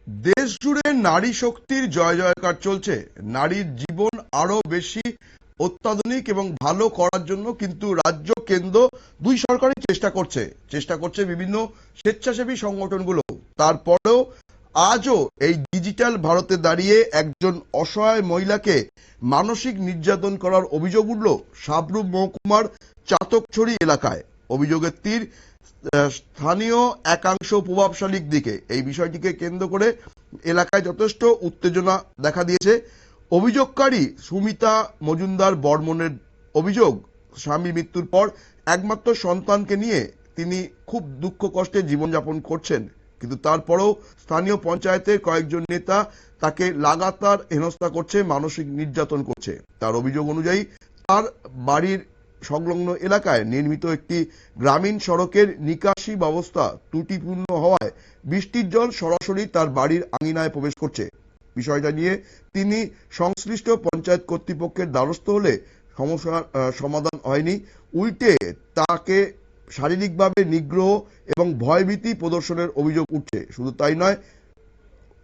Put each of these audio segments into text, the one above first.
দেশ জুড়ে নারী শক্তির জয় জয়কার চলছে। নারীর জীবন আরো বেশি অত্যাধুনিক এবং ভালো করার জন্য কিন্তু রাজ্য কেন্দ্র দুই সরকারই চেষ্টা করছে বিভিন্ন স্বেচ্ছাসেবী সংগঠনগুলো। তারপরেও আজও এই ডিজিটাল ভারতে দাঁড়িয়ে একজন অসহায় মহিলাকে মানসিক নির্যাতন করার অভিযোগ উঠল সাবরুম মহকুমার চাতকছড়ি এলাকায়। অভিযোগের তীর স্থানীয় একাংশ প্রভাবশালীর দিকে। এই বিষয়টিকে কেন্দ্র করে এলাকায় যথেষ্ট উত্তেজনা দেখা দিয়েছে। অভিযোগকারী সুমিতা মজুমদার বর্মনের অভিযোগ, স্বামী মৃত্যুর পর একমাত্র সন্তানকে নিয়ে তিনি খুব দুঃখ কষ্টে জীবনযাপন করছেন, কিন্তু তারপরেও স্থানীয় পঞ্চায়েতের কয়েকজন নেতা তাকে লাগাতার হেনস্থা করছে, মানসিক নির্যাতন করছে। তার অভিযোগ অনুযায়ী তার বাড়ির সংলগ্ন এলাকায় নির্মিত একটি গ্রামীণ সড়কের নিকাশি ব্যবস্থা ত্রুটিপূর্ণ হওয়ায় বৃষ্টির জল সরাসরি তার বাড়ির আঙিনায় প্রবেশ করছে। বিষয়টা নিয়ে তিনি সংশ্লিষ্ট পঞ্চায়েত কর্তৃপক্ষের দ্বারস্থ হলে সমস্যার সমাধান হয়নি, উল্টে তাকে শারীরিকভাবে নিগ্রহ এবং ভয়ভীতি প্রদর্শনের অভিযোগ উঠছে। শুধু তাই নয়,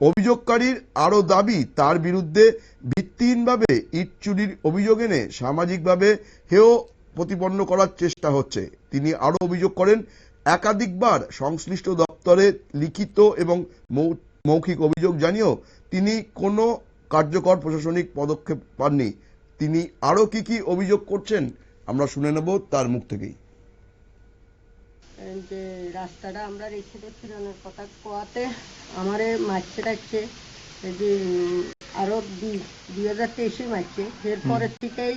অভিযোগকারীর আরো দাবি তার বিরুদ্ধে ভিত্তিহীনভাবে ইট চুরির অভিযোগ এনে সামাজিকভাবে হেয় প্রতিপন্ন করার চেষ্টা হচ্ছে। তিনি আরো অভিযোগ করেন, একাধিকবার সংশ্লিষ্ট দপ্তরে লিখিত এবং মৌখিক অভিযোগ জানিয়েও তিনি কোনো কার্যকর প্রশাসনিক পদক্ষেপ পাননি। তিনি আরো কি অভিযোগ করছেন আমরা শুনে নেব তার মুখ থেকেই। যে রাস্তাটা আমরা রেখে ফিরানোর কথা কোয়াতে আমারে মারছে ডাকছে, যে আরো 2023 মারছে। এরপরের থেকেই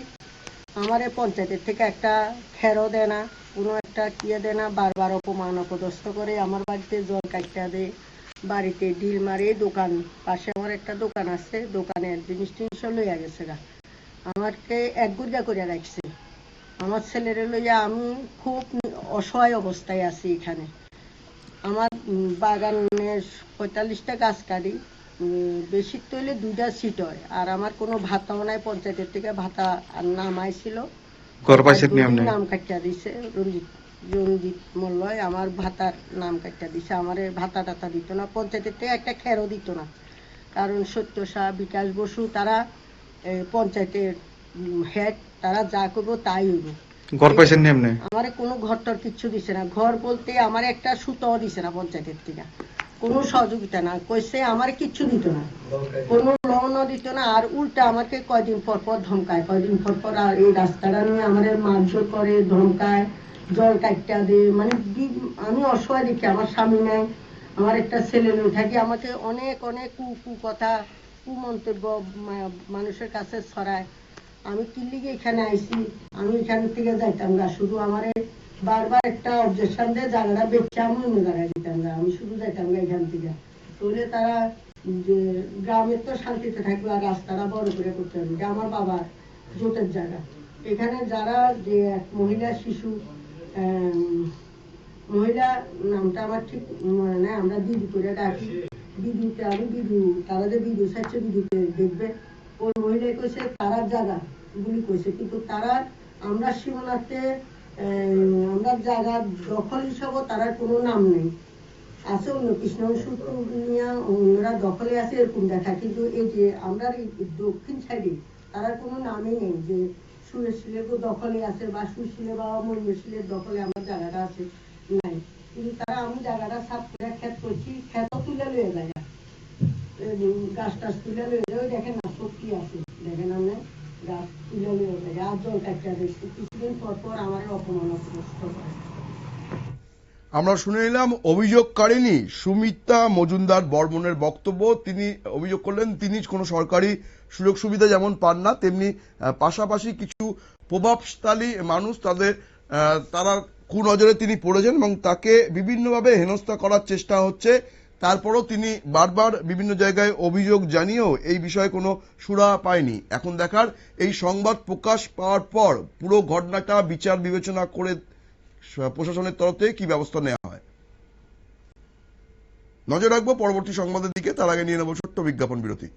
আমারে পঞ্চায়েতের থেকে একটা খেরো দেয় না, কোনো একটা কিয়ে দেয় না, বারবার অপমান অপদস্থ করে। আমার বাড়িতে জল কাটটা দেয়, বাড়িতে ডিল মারে। দোকান পাশে আমার একটা দোকান আছে, দোকানের জিনিস টিনিস লইয়া গেছে গা, আমাকে এক গুর্গা করে রাখছে। আমার ছেলের লইয়া আমি খুব অসহায় অবস্থায় আছি। এখানে আমার বাগানের 45টা গাছ কাটি, বেশি তৈলে 2টা সিট হয়, আর আমার কোনো ভাতাও নাই। পঞ্চায়েতের থেকে ভাতা আর নাম আইছিল, নাম কাটিয়া দিছে। রঞ্জিত মল্লয় আমার ভাতার নাম কাটিয়া দিছে। আমার ভাতা টাতা দিত না, পঞ্চায়েতের থেকে একটা খেরও দিত না। কারণ সত্য শাহ, বিকাশ বসু তারা পঞ্চায়েতের হেড, তারা যা করবো তাই হইব। আমার কোনো ঘরটার কিচ্ছু দিছে না। ঘর বলতে আমার একটা সুতাও দিছে না পঞ্চায়েতের থেকে, কোনো সহযোগিতা না। কইছে আমার কিচ্ছু দিত না, কোনো লোনও দিত না। আর উল্টা আমাকে কয়দিন পর পর ধমকায়, কয়দিন পর পর আর এই রাস্তাটা নিয়ে আমার মারধর করে, ধমকায়, জল কাটটা দেয়। মানে আমি অসহায় দেখি, আমার স্বামী নাই, আমার একটা ছেলে মেয়ে থাকি, আমাকে অনেক অনেক কু কথা, কুমন্তব্য মানুষের কাছে ছড়ায়। আমি কিল্লিগে এখানে আইছি, আমি এখান থেকে যাইতাম না। শুধু আমার বারবার একটা অবজেকশন দিয়ে জায়গাটা বেঁচে আমি অন্য জায়গায় দিতাম না, আমি শুধু যাইতাম না এখান থেকে। তাহলে তারা যে গ্রামের তো শান্তিতে থাকবে, আর রাস্তাটা বড় করে করতে হবে। এটা আমার বাবার জোটের জায়গা। এখানে যারা যে এক মহিলা শিশু, মহিলা নামটা আমার ঠিক মনে নেই, আমরা দিদি করে ডাকি। দিদিতে আমি দিদি, তারা যে দিদি চাইছে দিদিতে দেখবে, ওই মহিলা কইছে তারা জায়গা গুলি কইছে, কিন্তু তারা আমরা সীমানাতে আমরা জায়গা দখল হিসাবে তারা কোনো নাম নেই। আছে অন্য কৃষ্ণ সূত্র নিয়ে অন্যরা দখলে আছে এরকম দেখা, কিন্তু এই যে আমরা দক্ষিণ সাইডে তারা কোনো নামই নেই যে সুরেশিলের দখলে আছে বা সুশীলে বা ময়ূরশিলের দখলে আমার জায়গাটা আছে, নাই। কিন্তু তারা আমি জায়গাটা সাফ করে ক্ষেত করছি, ক্ষেত তুলে লয়ে যায়, গাছ টাছ তুলে লয়ে যায়। দেখেন না শক্তি আছে, দেখেন আমরা গাছ তুলে লয়ে যায়, আর জল কাটটা দেখছি। কিছুদিন পর পর আমার অপমান অপদস্থ করে। আমরা শুনে নিলাম অভিযোগকারিণী সুমিতা মজুমদার বর্মনের বক্তব্য। তিনি অভিযোগ করলেন তিনি কোনো সরকারি সুযোগ সুবিধা যেমন পান না, তেমনি পাশাপাশি কিছু প্রভাবশালী মানুষ তারা কুনজরে তিনি পড়েছেন এবং তাকে বিভিন্নভাবে হেনস্থা করার চেষ্টা হচ্ছে। তারপরও তিনি বারবার বিভিন্ন জায়গায় অভিযোগ জানিয়েও এই বিষয়ে কোনো সুরা পায়নি। এখন দেখার এই সংবাদ প্রকাশ পাওয়ার পর পুরো ঘটনাটা বিচার বিবেচনা করে প্রশাসনের তরফ থেকে কি ব্যবস্থা নেওয়া হয় নজর রাখবো পরবর্তী সংবাদের দিকে। তার আগে নিয়ে নেব ছোট্ট বিজ্ঞাপন বিরতি।